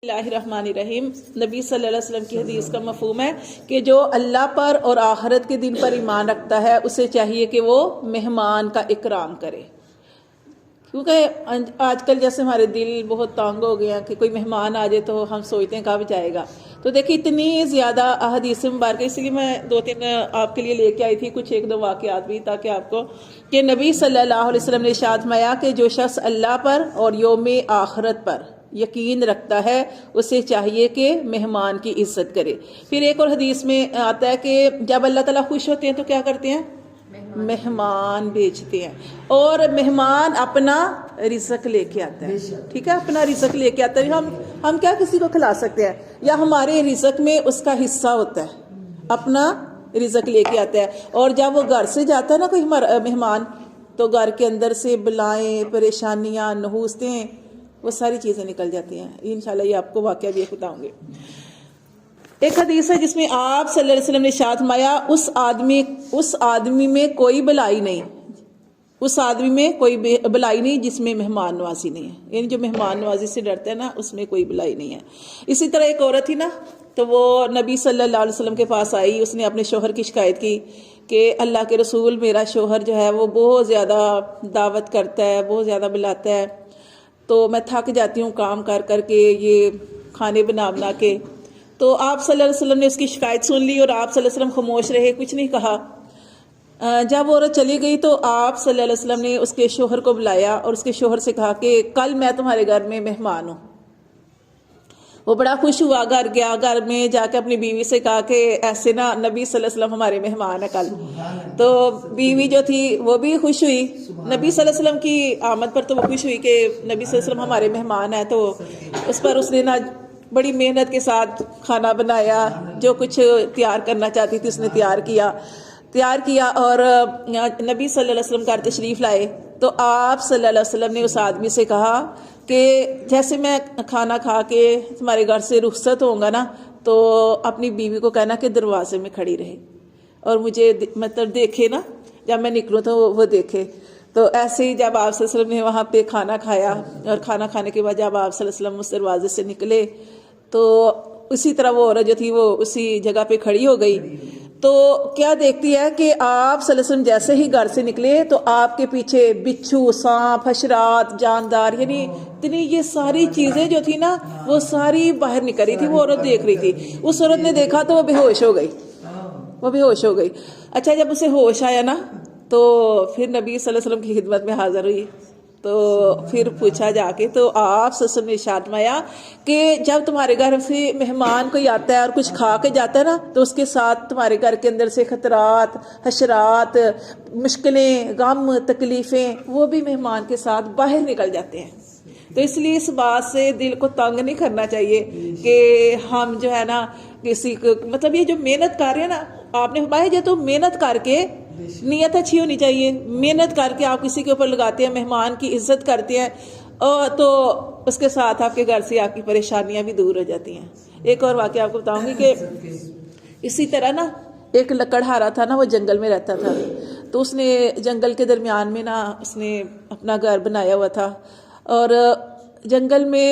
اللہ الرحمن الرحیم۔ نبی صلی اللہ علیہ وسلم کی حدیث کا مفہوم ہے کہ جو اللہ پر اور آخرت کے دن پر ایمان رکھتا ہے اسے چاہیے کہ وہ مہمان کا اکرام کرے، کیونکہ آج کل جیسے ہمارے دل بہت تانگ ہو گئے ہیں کہ کوئی مہمان آ جائے تو ہم سوچتے ہیں کب جائے گا۔ تو دیکھیں اتنی زیادہ احادیث مبارکہ، اس لیے میں 2-3 آپ کے لیے لے کے آئی تھی، کچھ 1-2 واقعات بھی، تاکہ آپ کو کہ نبی صلی اللہ علیہ وسلم نے ارشاد فرمایا کہ جو شخص اللہ پر اور یوم آخرت پر یقین رکھتا ہے اسے چاہیے کہ مہمان کی عزت کرے۔ پھر ایک اور حدیث میں آتا ہے کہ جب اللہ تعالیٰ خوش ہوتے ہیں تو کیا کرتے ہیں؟ مہمان بھیجتے ہیں، اور مہمان اپنا رزق لے کے آتا ہے، ٹھیک ہے، اپنا رزق لے کے آتا ہے۔ ہم کیا کسی کو کھلا سکتے ہیں؟ یا ہمارے رزق میں اس کا حصہ ہوتا ہے، اپنا رزق لے کے آتا ہے۔ اور جب وہ گھر سے جاتا ہے نا کوئی مہمان، تو گھر کے اندر سے بلائیں، پریشانیاں، نحوستیں، وہ ساری چیزیں نکل جاتی ہیں۔ انشاءاللہ یہ آپ کو واقعہ بھی بتاؤں گے۔ ایک حدیث ہے جس میں آپ صلی اللہ علیہ وسلم نے ارشاد فرمایا اس آدمی میں کوئی بلائی نہیں، اس آدمی میں کوئی بلائی نہیں جس میں مہمان نوازی نہیں ہے، یعنی جو مہمان نوازی سے ڈرتا ہے نا اس میں کوئی بلائی نہیں ہے۔ اسی طرح ایک عورت تھی نا، تو وہ نبی صلی اللہ علیہ وسلم کے پاس آئی، اس نے اپنے شوہر کی شکایت کی کہ اللہ کے رسول، میرا شوہر جو ہے وہ بہت زیادہ دعوت کرتا ہے، بہت زیادہ بلاتا ہے، تو میں تھک جاتی ہوں کام کر کر کے، یہ کھانے بنا کے۔ تو آپ صلی اللہ علیہ وسلم نے اس کی شکایت سن لی، اور آپ صلی اللہ علیہ وسلم خاموش رہے، کچھ نہیں کہا۔ جب وہ عورت چلی گئی تو آپ صلی اللہ علیہ وسلم نے اس کے شوہر کو بلایا اور اس کے شوہر سے کہا کہ کل میں تمہارے گھر میں مہمان ہوں۔ وہ بڑا خوش ہوا، گھر گیا، گھر میں جا کے اپنی بیوی سے کہا کہ ایسے نا نبی صلی اللہ علیہ وسلم ہمارے مہمان ہیں کل۔ تو بیوی جو تھی وہ بھی خوش ہوئی، نبی صلی اللہ علیہ وسلم کی آمد پر تو وہ خوش ہوئی کہ نبی صلی اللہ علیہ وسلم ہمارے مہمان ہیں۔ تو اس پر اس نے نا بڑی محنت کے ساتھ کھانا بنایا، جو کچھ تیار کرنا چاہتی تھی اس نے تیار کیا، اور نبی صلی اللہ علیہ وسلم گھر تشریف لائے۔ تو آپ صلی اللہ علیہ وسلم نے اس آدمی سے کہا کہ جیسے میں کھانا کھا کے تمہارے گھر سے رخصت ہوں گا نا، تو اپنی بیوی کو کہنا کہ دروازے میں کھڑی رہے اور مجھے مطلب دیکھے نا، جب میں نکلوں تو وہ دیکھے۔ تو ایسے ہی جب آپ صلی اللہ علیہ وسلم نے وہاں پہ کھانا کھایا، اور کھانا کھانے کے بعد جب آپ صلی اللہ علیہ وسلم اس دروازے سے نکلے تو اسی طرح وہ عورت جو تھی وہ اسی جگہ پہ کھڑی ہو گئی۔ تو کیا دیکھتی ہے کہ آپ صلی اللہ علیہ وسلم جیسے ہی گھر سے نکلے تو آپ کے پیچھے بچھو، سانپ، حشرات، جاندار، یعنی اتنی یہ ساری چیزیں جو تھی نا وہ ساری باہر نکل رہی تھی۔ وہ عورت دیکھ رہی تھی، اس عورت نے دیکھا تو وہ بے ہوش ہو گئی۔ اچھا، جب اسے ہوش آیا نا تو پھر نبی صلی اللہ علیہ وسلم کی خدمت میں حاضر ہوئی، تو پھر پوچھا جا کے، تو آپ صلی اللہ علیہ وسلم نے ارشاد فرمایا کہ جب تمہارے گھر سے مہمان کوئی آتا ہے اور کچھ کھا کے جاتا ہے نا، تو اس کے ساتھ تمہارے گھر کے اندر سے خطرات، حشرات، مشکلیں، غم، تکلیفیں، وہ بھی مہمان کے ساتھ باہر نکل جاتے ہیں۔ تو اس لیے اس بات سے دل کو تنگ نہیں کرنا چاہیے کہ ہم جو ہے نا کسی کو، مطلب یہ جو محنت کر رہے ہیں نا، آپ نے فرمایا جو تو محنت کر کے، نیت اچھی ہونی چاہیے، محنت کر کے آپ کسی کے اوپر لگاتے ہیں، مہمان کی عزت کرتے ہیں، تو اس کے ساتھ آپ کے گھر سے آپ کی پریشانیاں بھی دور ہو جاتی ہیں۔ ایک اور واقعہ آپ کو بتاؤں گی کہ اسی طرح نا ایک لکڑہارا تھا نا، وہ جنگل میں رہتا تھا، تو اس نے جنگل کے درمیان میں نا اس نے اپنا گھر بنایا ہوا تھا، اور جنگل میں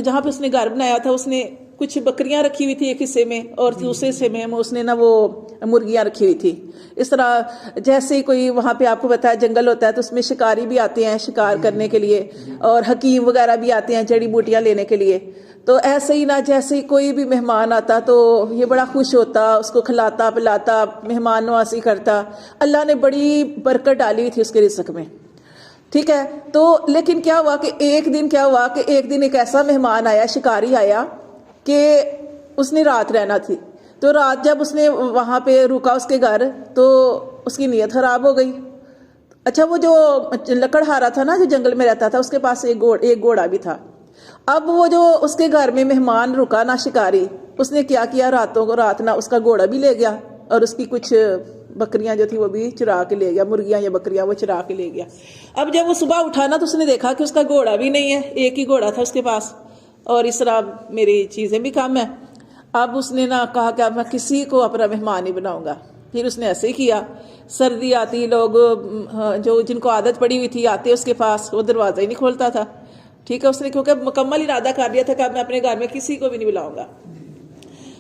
جہاں پہ اس نے گھر بنایا تھا اس نے کچھ بکریاں رکھی ہوئی تھی ایک حصے میں، اور دوسرے حصے میں اس نے نا وہ مرغیاں رکھی ہوئی تھی۔ اس طرح جیسے ہی کوئی وہاں پہ آپ کو پتا ہے جنگل ہوتا ہے تو اس میں شکاری بھی آتے ہیں شکار کرنے کے لیے، اور حکیم وغیرہ بھی آتے ہیں جڑی بوٹیاں لینے کے لیے۔ تو ایسے ہی نا جیسے ہی کوئی بھی مہمان آتا تو یہ بڑا خوش ہوتا، اس کو کھلاتا پلاتا، مہمان نوازی کرتا۔ اللہ نے بڑی برکت ڈالی ہوئی تھی اس کے رزق میں، ٹھیک ہے۔ تو لیکن کیا ہوا کہ ایک دن ایک ایسا مہمان آیا، شکاری آیا کہ اس نے رات رہنا تھی۔ تو رات جب اس نے وہاں پہ رکا اس کے گھر، تو اس کی نیت خراب ہو گئی۔ اچھا، وہ جو لکڑہارا تھا نا جو جنگل میں رہتا تھا، اس کے پاس ایک گھوڑا بھی تھا۔ اب وہ جو اس کے گھر میں مہمان رکا نا شکاری، اس نے کیا رات نا اس کا گھوڑا بھی لے گیا، اور اس کی کچھ بکریاں جو تھی وہ بھی چرا کے لے گیا، مرغیاں یا بکریاں وہ چرا کے لے گیا۔ اب جب وہ صبح اٹھا نا تو اس نے دیکھا کہ اس کا گھوڑا بھی نہیں ہے، ایک ہی گھوڑا تھا اس کے پاس، اور اس طرح میری چیزیں بھی کم ہیں۔ اب اس نے نا کہا کہ اب میں کسی کو اپنا مہمان نہیں بناؤں گا۔ پھر اس نے ایسے ہی کیا، سردی آتی، لوگ جن کو عادت پڑی ہوئی تھی آتے اس کے پاس، وہ دروازہ ہی نہیں کھولتا تھا۔ ٹھیک ہے، اس نے کیونکہ مکمل ارادہ کر لیا تھا کہ اب میں اپنے گھر میں کسی کو بھی نہیں بلاؤں گا.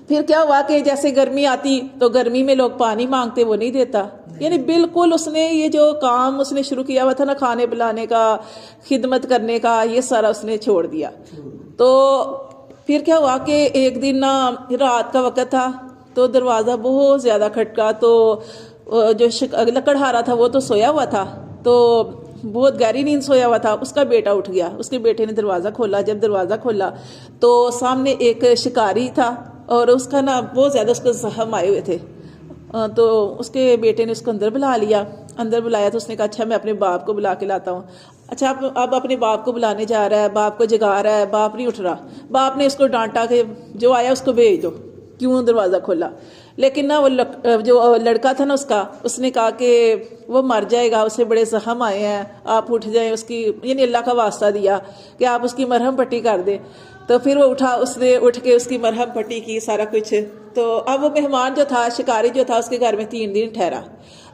پھر کیا ہوا کہ جیسے گرمی آتی تو گرمی میں لوگ پانی مانگتے، وہ نہیں دیتا. یعنی بالکل اس نے یہ جو کام اس نے شروع کیا ہوا تھا نا، کھانے بلانے کا، خدمت کرنے کا، یہ سارا اس نے چھوڑ دیا. تو پھر کیا ہوا کہ ایک دن نا رات کا وقت تھا تو دروازہ بہت زیادہ کھٹکا. تو جو لکڑہارا تھا وہ تو سویا ہوا تھا، تو بہت گہری نیند سویا ہوا تھا. اس کا بیٹا اٹھ گیا، اس کے بیٹے نے دروازہ کھولا. جب دروازہ کھولا تو سامنے ایک شکاری تھا اور اس کا نا بہت زیادہ اس کو زخم آئے ہوئے تھے. تو اس کے بیٹے نے اس کو اندر بلا لیا. اندر بلایا تو اس نے کہا اچھا میں اپنے باپ کو بلا کے لاتا ہوں. اچھا اب اپنے باپ کو بلانے جا رہا ہے، باپ کو جگا رہا ہے، باپ نہیں اٹھ رہا. باپ نے اس کو ڈانٹا کہ جو آیا اس کو بھیج دو، کیوں دروازہ کھولا. لیکن نا وہ جو لڑکا تھا نا اس نے کہا کہ وہ مر جائے گا، اسے بڑے زخم آئے ہیں، آپ اٹھ جائیں. اس کی یعنی اللہ کا واسطہ دیا کہ آپ اس کی مرہم پٹی کر دیں. تو پھر وہ اٹھا، اس نے اٹھ کے اس کی مرہم پٹی کی، سارا کچھ. تو اب وہ مہمان جو تھا، شکاری جو تھا، اس کے گھر میں 3 دن ٹھہرا.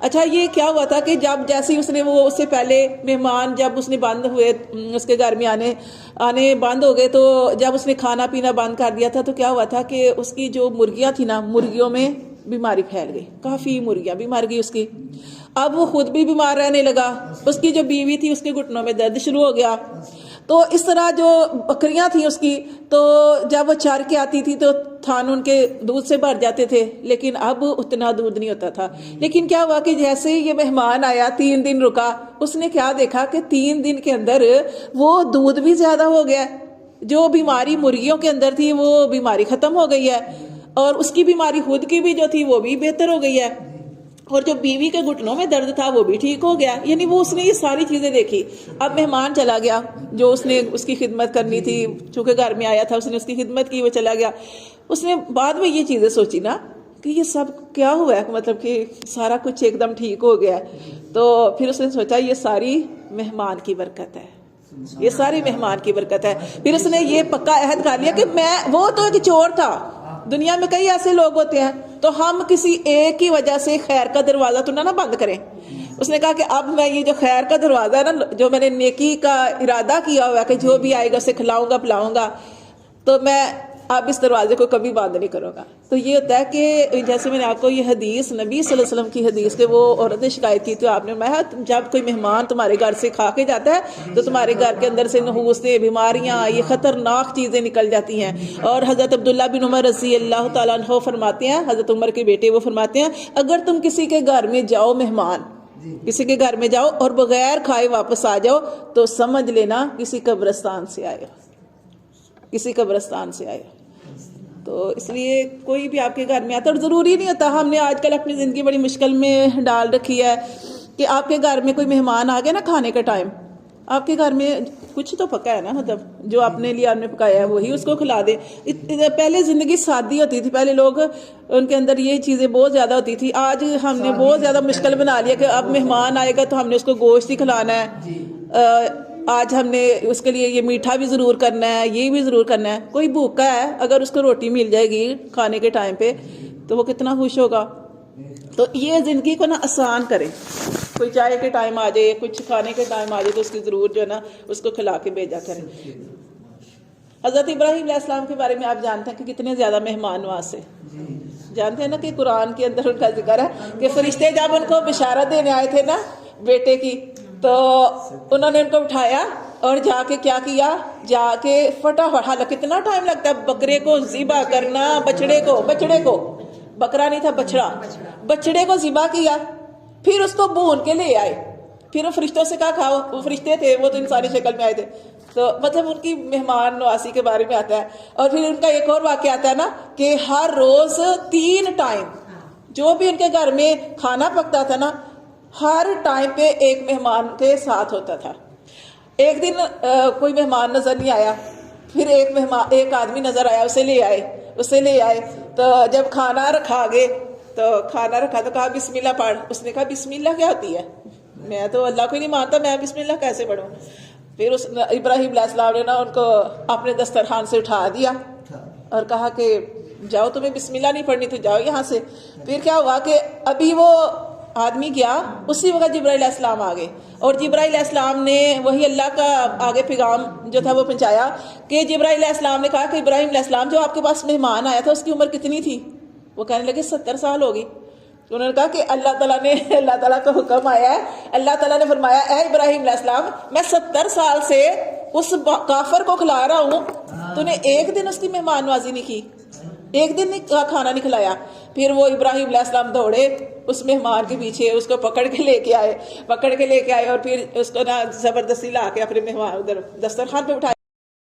اچھا یہ کیا ہوا تھا کہ جب جیسے ہی اس نے اس سے پہلے مہمان جب اس نے بند ہوئے، اس کے گھر میں آنے بند ہو گئے، تو جب اس نے کھانا پینا بند کر دیا تھا تو کیا ہوا تھا کہ اس کی جو مرغیاں تھیں نا، مرغیوں میں بیماری پھیل گئی. کافی مرغیاں بھی مر گئی اس کی. اب وہ خود بھی بیمار رہنے لگا. اس کی جو بیوی تھی اس کے گھٹنوں میں درد شروع ہو گیا. تو اس طرح جو بکریاں تھیں اس کی، تو جب وہ چار کے آتی تھی تو تھان ان کے دودھ سے بھر جاتے تھے، لیکن اب اتنا دودھ نہیں ہوتا تھا. لیکن کیا ہوا کہ جیسے ہی یہ مہمان آیا، 3 دن رکا، اس نے کیا دیکھا کہ 3 دن کے اندر وہ دودھ بھی زیادہ ہو گیا. جو بیماری مرغیوں کے اندر تھی وہ بیماری ختم ہو گئی ہے، اور اس کی بیماری خود کی بھی جو تھی وہ بھی بہتر ہو گئی ہے، اور جو بیوی کے گھٹنوں میں درد تھا وہ بھی ٹھیک ہو گیا. یعنی وہ اس نے یہ ساری چیزیں دیکھی. اب مہمان چلا گیا جو اس نے اس کی خدمت کرنی تھی، چونکہ گھر میں آیا تھا، اس نے اس کی خدمت کی، وہ چلا گیا. اس نے بعد میں یہ چیزیں سوچی نا کہ یہ سب کیا ہوا ہے، مطلب کہ سارا کچھ ایک دم ٹھیک ہو گیا. تو پھر اس نے سوچا یہ ساری مہمان کی برکت ہے، یہ ساری مہمان کی برکت ہے. پھر اس نے یہ پکا عہد کر لیا کہ وہ تو ایک چور تھا، دنیا میں کئی ایسے لوگ ہوتے ہیں، تو ہم کسی ایک کی وجہ سے خیر کا دروازہ تو نہ بند کریں. اس نے کہا کہ اب میں یہ جو خیر کا دروازہ ہے نا، جو میں نے نیکی کا ارادہ کیا ہوا کہ جو بھی آئے گا اسے کھلاؤں گا پلاؤں گا، تو میں اب اس دروازے کو کبھی بند نہیں کروں گا. تو یہ ہوتا ہے کہ جیسے میں نے آپ کو یہ حدیث، نبی صلی اللہ علیہ وسلم کی حدیث کہ وہ عورت نے شکایت کی، تو آپ نے میں جب کوئی مہمان تمہارے گھر سے کھا کے جاتا ہے تو تمہارے گھر کے اندر سے نحوستیں، بیماریاں، یہ خطرناک چیزیں نکل جاتی ہیں. اور حضرت عبداللہ بن عمر رضی اللہ تعالیٰ عنہ فرماتے ہیں، حضرت عمر کے بیٹے وہ فرماتے ہیں، اگر تم کسی کے گھر میں جاؤ، مہمان کسی کے گھر میں جاؤ اور بغیر کھائے واپس آ جاؤ، تو سمجھ لینا کسی قبرستان سے آئے، کسی قبرستان سے آئے. تو اس لیے کوئی بھی آپ کے گھر میں آتا، اور ضروری نہیں ہوتا. ہم نے آج کل اپنی زندگی بڑی مشکل میں ڈال رکھی ہے کہ آپ کے گھر میں کوئی مہمان آ گیا نا، کھانے کا ٹائم، آپ کے گھر میں کچھ تو پکا ہے نا، مطلب جو اپنے لیے آپ نے پکایا ہے وہی اس کو کھلا دیں. پہلے زندگی سادی ہوتی تھی، پہلے لوگ ان کے اندر یہ چیزیں بہت زیادہ ہوتی تھی. آج ہم نے بہت زیادہ مشکل بنا لیا کہ اب مہمان آئے گا تو ہم نے اس کو گوشت ہی کھلانا ہے. آج ہم نے اس کے لیے یہ میٹھا بھی ضرور کرنا ہے، یہ بھی ضرور کرنا ہے. کوئی بھوکا ہے، اگر اس کو روٹی مل جائے گی کھانے کے ٹائم پہ تو وہ کتنا خوش ہوگا. تو یہ زندگی کو نا آسان کریں. کوئی چائے کے ٹائم آ جائے، کچھ کھانے کے ٹائم آ جائے تو اس کی ضرور جو ہے نا اس کو کھلا کے بھیجا کریں. حضرت ابراہیم علیہ السلام کے بارے میں آپ جانتے ہیں کہ کتنے زیادہ مہمان نواز سے. جانتے ہیں نا کہ قرآن کے اندر ان کا ذکر ہے کہ فرشتے جب ان کو بشارت دینے آئے تھے نا بیٹے کی، تو انہوں نے ان کو اٹھایا اور جا کے کیا کیا، جا کے فٹافٹ، حالانکہ کتنا ٹائم لگتا ہے بکرے کو ذبح کرنا، بچڑے کو بکرا نہیں تھا، بچڑے کو ذبح کیا، پھر اس کو بھون کے لے آئے. پھر وہ فرشتوں سے کہا کھاؤ، وہ فرشتے تھے، وہ تو انسانی شکل میں آئے تھے. تو مطلب ان کی مہمان نوازی کے بارے میں آتا ہے. اور پھر ان کا ایک اور واقعہ آتا ہے نا کہ ہر روز 3 ٹائم جو بھی ان کے گھر میں کھانا پکتا تھا نا، ہر ٹائم پہ ایک مہمان کے ساتھ ہوتا تھا. ایک دن کوئی مہمان نظر نہیں آیا، پھر ایک آدمی نظر آیا، اسے لے آئے. تو جب کھانا رکھا تو کہا بسم اللہ پڑھ. اس نے کہا بسم اللہ کیا ہوتی ہے، میں تو اللہ کو ہی نہیں مانتا، میں بسم اللہ کیسے پڑھوں. پھر ابراہیم علیہ السلام نے نا ان کو اپنے دسترخوان سے اٹھا دیا اور کہا کہ جاؤ، تمہیں بسم اللہ نہیں پڑھنی تو جاؤ یہاں سے. پھر کیا ہوا کہ ابھی وہ آدمی گیا، اسی وقت جبرائیل علیہ السلام آ گئے، اور جبرائیل علیہ السلام نے وہی اللہ کا آگے پیغام جو تھا وہ پہنچایا کہ جبرائیل علیہ السلام نے کہا کہ ابراہیم علیہ السلام جو آپ کے پاس مہمان آیا تھا اس کی عمر کتنی تھی؟ وہ کہنے لگے 70 سال ہوگی۔ انہوں نے کہا کہ اللہ تعالیٰ کا حکم آیا ہے، اللہ تعالیٰ نے فرمایا اے ابراہیم علیہ السلام میں 70 سال سے اس کافر کو کھلا رہا ہوں، تو نے ایک دن اس کی مہمان نوازی نہیں کی، ایک دن کھانا نہیں کھلایا۔ پھر وہ ابراہیم علیہ السلام دوڑے اس مہمان کے پیچھے، اس کو پکڑ کے لے کے آئے اور پھر اس کو نا زبردستی لا کے اپنے مہمان ادھر دسترخوان پہ بٹھایا۔